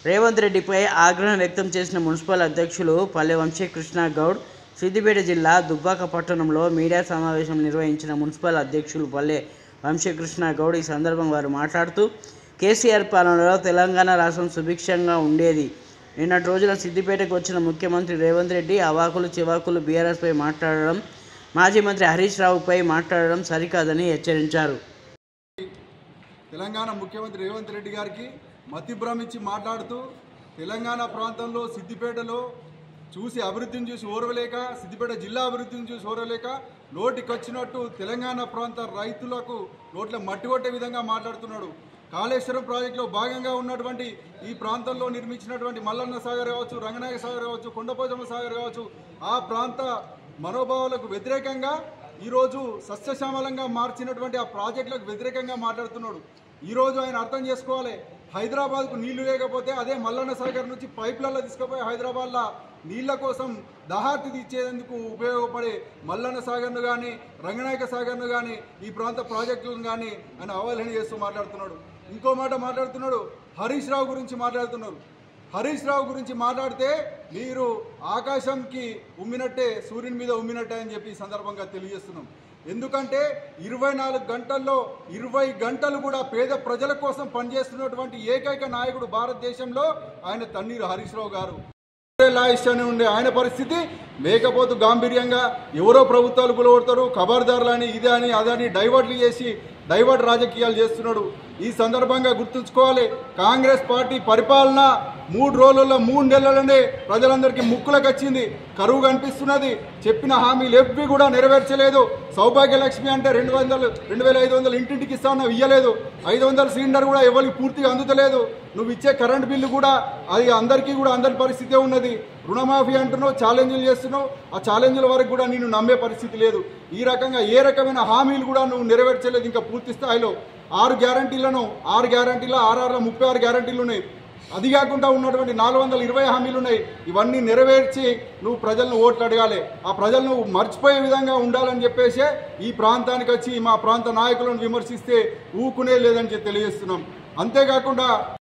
రేవంత్ రెడ్డిపై ఆగ్రహం వ్యక్తం చేసిన మున్సిపల్ అధ్యక్షులు పల్లె వంశీకృష్ణ గౌడ్ సిద్దిపేట జిల్లా దుబ్బాక పట్టణంలో మీడియా సమావేశం నిర్వహించిన మున్సిపల్ అధ్యక్షులు పల్లె వంశీకృష్ణ గౌడ్ ఈ సందర్భంగా వారు మాట్లాడుతూ కేసీఆర్ పాలనలో తెలంగాణ రాష్ట్రం సుభిక్షంగా ఉండేది. నిన్నటి రోజున సిద్దిపేటకు వచ్చిన ముఖ్యమంత్రి రేవంత్ రెడ్డి అవాకులు చివాకులు బీఆర్ఎస్పై మాట్లాడడం, మాజీ మంత్రి హరీష్ రావుపై మాట్లాడడం సరికాదని హెచ్చరించారు. తెలంగాణ ముఖ్యమంత్రి రేవంత్ రెడ్డి గారికి మతి భ్రమించి మాట్లాడుతూ తెలంగాణ ప్రాంతంలో సిద్దిపేటలో చూసి అభివృద్ధిని చూసి ఓర్వలేక, సిద్దిపేట జిల్లా అభివృద్ధిని చూసి ఓర్వలేక నోటికొచ్చినట్టు తెలంగాణ ప్రాంత రైతులకు నోట్ల మట్టి కొట్టే విధంగా మాట్లాడుతున్నాడు. కాళేశ్వరం ప్రాజెక్టులో భాగంగా ఉన్నటువంటి ఈ ప్రాంతంలో నిర్మించినటువంటి మల్లన్న సాగర్ కావచ్చు, రంగనాయక సాగర్ కావచ్చు, కొండపోచమ్మ సాగర్ కావచ్చు, ఆ ప్రాంత మనోభావాలకు వ్యతిరేకంగా ఈరోజు సస్యశ్యామలంగా మార్చినటువంటి ఆ ప్రాజెక్టులకు వ్యతిరేకంగా మాట్లాడుతున్నాడు. ఈరోజు ఆయన అర్థం చేసుకోవాలి, హైదరాబాద్కు నీళ్లు లేకపోతే అదే మల్లన్న సాగర్ నుంచి పైప్లలో తీసుకుపోయి హైదరాబాద్లో నీళ్ల కోసం దాహార్తి తీర్చేందుకు ఉపయోగపడే మల్లన్న సాగర్ను కానీ, రంగనాయక సాగర్ను కానీ, ఈ ప్రాంత ప్రాజెక్టులను కానీ ఆయన అవహేళన చేస్తూ మాట్లాడుతున్నాడు. ఇంకో మాట మాట్లాడుతున్నాడు, హరీష్ రావు గురించి మాట్లాడుతున్నారు. హరీష్ రావు గురించి మాట్లాడితే మీరు ఆకాశంకి ఉమ్మినట్టే, సూర్యుని మీద ఉమ్మినట్టే అని చెప్పి ఈ సందర్భంగా తెలియజేస్తున్నాం. ఎందుకంటే 24 గంటల్లో 20 గంటలు కూడా పేద ప్రజల కోసం పనిచేస్తున్నటువంటి ఏకైక నాయకుడు భారతదేశంలో ఆయన తన్నీరు హరీష్ రావు గారు. లాయిష్యాన్ని ఉండే ఆయన పరిస్థితి మేకపోతు గాంభీర్యంగా ఎవరో ప్రభుత్వాలు కూలగొడతారు, ఖబర్దారులని ఇదే అని అదని డైవర్ట్లు చేసి డైవర్ట్ రాజకీయాలు చేస్తున్నాడు. ఈ సందర్భంగా గుర్తుంచుకోవాలి, కాంగ్రెస్ పార్టీ పరిపాలన 3 రోజుల్లో 3 నెలలనే ప్రజలందరికీ ముక్కులకు వచ్చింది. కరువు కనిపిస్తున్నది. చెప్పిన హామీలు ఎవ్వి కూడా నెరవేర్చలేదు. సౌభాగ్యలక్ష్మి అంటే 2,500 ఇంటింటికి ఇస్తాను ఇవ్వలేదు. 500 సిలిండర్ కూడా ఎవరికి పూర్తిగా అందుతలేదు. నువ్వు ఇచ్చే కరెంట్ బిల్లు కూడా అది అందరికీ కూడా అందరి పరిస్థితే ఉన్నది. రుణమాఫీ అంటున్నావు, ఛాలెంజ్లు చేస్తున్నావు. ఆ ఛాలెంజ్ల వరకు కూడా నేను నమ్మే పరిస్థితి లేదు. ఈ రకంగా ఏ రకమైన హామీలు కూడా నువ్వు నెరవేర్చలేదు. ఇంకా పూర్తి స్థాయిలో 6 గ్యారంటీలను 6 గ్యారంటీల 6 36 గ్యారంటీలు ఉన్నాయి. అది కాకుండా ఉన్నటువంటి 420 హామీలు ఉన్నాయి. ఇవన్నీ నెరవేర్చి నువ్వు ప్రజలను ఓట్లు అడగాలి. ఆ ప్రజలను నువ్వు మర్చిపోయే విధంగా ఉండాలని చెప్పేసి ఈ ప్రాంతానికి వచ్చి మా ప్రాంత నాయకులను విమర్శిస్తే ఊకునే లేదని తెలియజేస్తున్నాం. అంతేకాకుండా